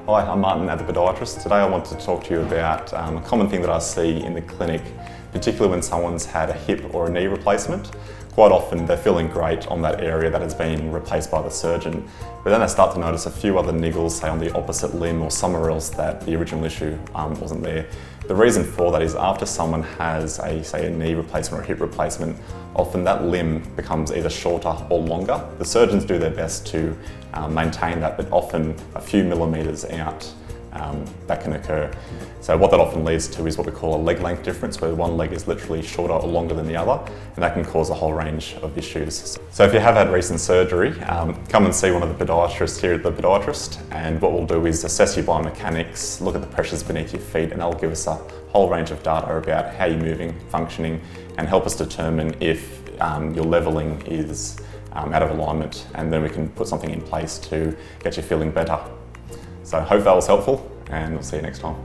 Hi, I'm Martin at The-Podiatrist. Today I want to talk to you about a common thing that I see in the clinic, particularly when someone's had a hip or a knee replacement. Quite often they're feeling great on that area that has been replaced by the surgeon, but then they start to notice a few other niggles, say on the opposite limb or somewhere else that the original issue wasn't there. The reason for that is after someone has say a knee replacement or a hip replacement, often that limb becomes either shorter or longer. The surgeons do their best to maintain that, but often a few millimetres out that can occur. So what that often leads to is what we call a leg length difference, where one leg is literally shorter or longer than the other, and that can cause a whole range of issues. So if you have had recent surgery, come and see one of the podiatrists here at The Podiatrist, and what we'll do is assess your biomechanics, look at the pressures beneath your feet, and that'll give us a whole range of data about how you're moving, functioning, and help us determine if your levelling is out of alignment, and then we can put something in place to get you feeling better. So I hope that was helpful, and we'll see you next time.